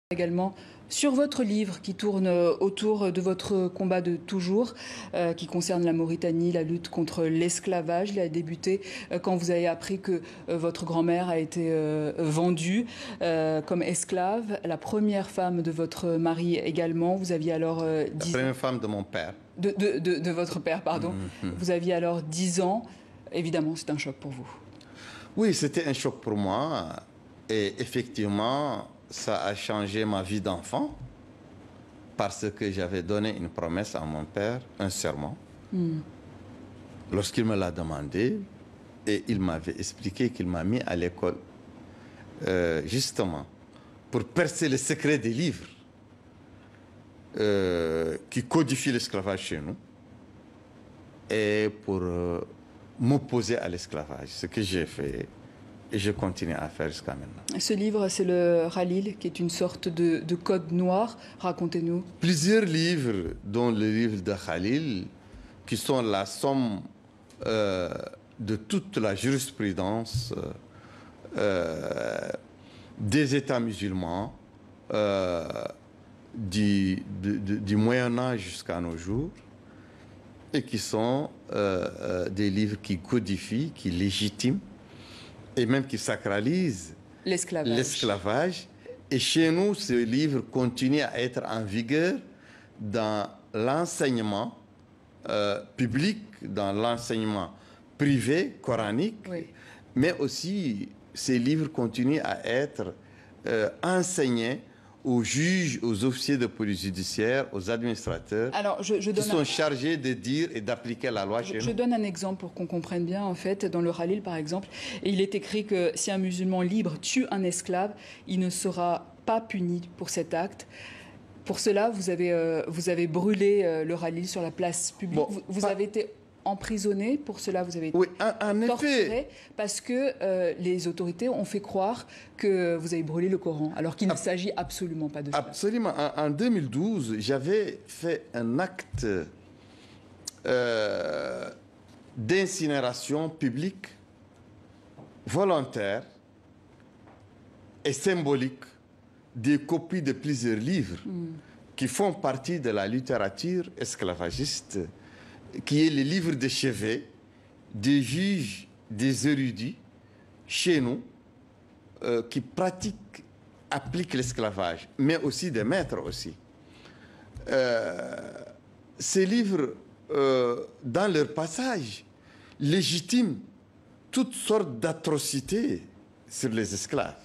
Également sur votre livre qui tourne autour de votre combat de toujours, qui concerne la Mauritanie, la lutte contre l'esclavage. Il a débuté quand vous avez appris que votre grand-mère a été vendue comme esclave, la première femme de votre mari également. Vous aviez alors 10 ans. La première femme de mon père. De votre père, pardon. Vous aviez alors 10 ans. Évidemment, c'est un choc pour vous. Oui, c'était un choc pour moi. Et effectivement, ça a changé ma vie d'enfant parce que j'avais donné une promesse à mon père, un serment. Lorsqu'il me l'a demandé, et il m'avait expliqué qu'il m'a mis à l'école justement pour percer le secret des livres qui codifient l'esclavage chez nous et pour m'opposer à l'esclavage, ce que j'ai fait. Et je continue à faire jusqu'à maintenant. Ce livre, c'est le Khalil, qui est une sorte de code noir. Racontez-nous. Plusieurs livres, dont le livre de Khalil, qui sont la somme de toute la jurisprudence des États musulmans du Moyen-Âge jusqu'à nos jours, et qui sont des livres qui codifient, qui légitiment, et même qui sacralise l'esclavage. Et chez nous, ce livre continue à être en vigueur dans l'enseignement public, dans l'enseignement privé, coranique, oui. Mais aussi, ces livres continuent à être enseignés aux juges, aux officiers de police judiciaire, aux administrateurs, qui sont chargés de dire et d'appliquer la loi chez nous. Je donne un exemple pour qu'on comprenne bien. En fait, dans le Khalil, par exemple, il est écrit que si un musulman libre tue un esclave, il ne sera pas puni pour cet acte. Pour cela, vous avez brûlé le Khalil sur la place publique. Bon, vous avez été emprisonné, pour cela vous avez été torturé, parce que les autorités ont fait croire que vous avez brûlé le Coran, alors qu'il ne s'agit absolument pas de ça. Absolument. En 2012, j'avais fait un acte d'incinération publique, volontaire et symbolique des copies de plusieurs livres qui font partie de la littérature esclavagiste, qui est le livre de chevet des juges, des érudits, chez nous, qui pratiquent, appliquent l'esclavage, mais aussi des maîtres aussi. Ces livres, dans leur passage, légitiment toutes sortes d'atrocités sur les esclaves,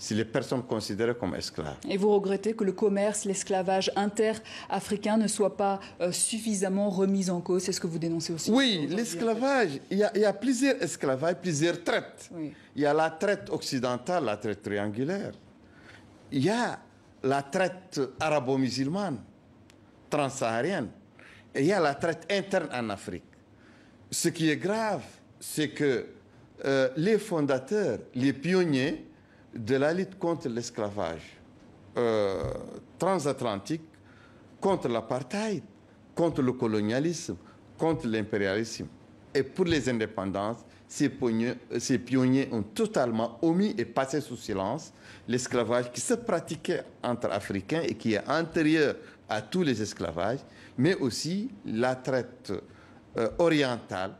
si les personnes considérées comme esclaves. Et vous regrettez que le commerce, l'esclavage inter-africain ne soit pas suffisamment remis en cause? C'est ce que vous dénoncez aussi? Oui, l'esclavage, il y a plusieurs esclavages, plusieurs traites. Oui. Il y a la traite occidentale, la traite triangulaire. Il y a la traite arabo-musulmane, transsaharienne. Et il y a la traite interne en Afrique. Ce qui est grave, c'est que les fondateurs, les pionniers de la lutte contre l'esclavage transatlantique, contre l'apartheid, contre le colonialisme, contre l'impérialisme et pour les indépendances, ces pionniers ont totalement omis et passé sous silence l'esclavage qui se pratiquait entre Africains et qui est antérieur à tous les esclavages, mais aussi la traite orientale,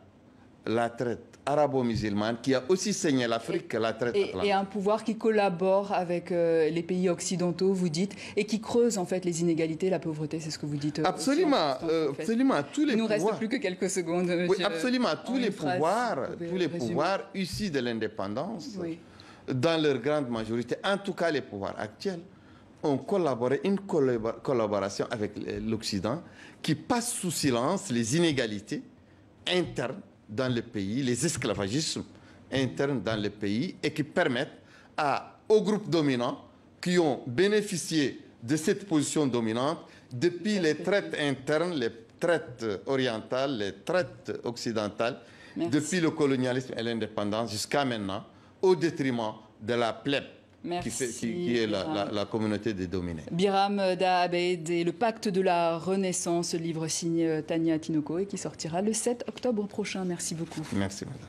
la traite arabo-musulmane, qui a aussi saigné l'Afrique, la traite atlantique. Et un pouvoir qui collabore avec les pays occidentaux, vous dites, et qui creuse en fait les inégalités, la pauvreté, c'est ce que vous dites. Absolument, absolument. Tous les Il nous reste plus que quelques secondes, monsieur. Oui, absolument. Tous les pouvoirs issus de l'indépendance, oui, dans leur grande majorité, en tout cas les pouvoirs actuels, ont collaboré, une collaboration avec l'Occident qui passe sous silence les inégalités internes dans le pays, les esclavagismes internes dans le pays, et qui permettent aux groupes dominants qui ont bénéficié de cette position dominante depuis les traites internes, les traites orientales, les traites occidentales, depuis le colonialisme et l'indépendance jusqu'à maintenant, au détriment de la plèbe. Qui est la communauté des dominés. Biram Da Abeid et le pacte de la Renaissance, livre signé Tania Tinoko et qui sortira le 7 octobre prochain. Merci beaucoup. Merci, madame.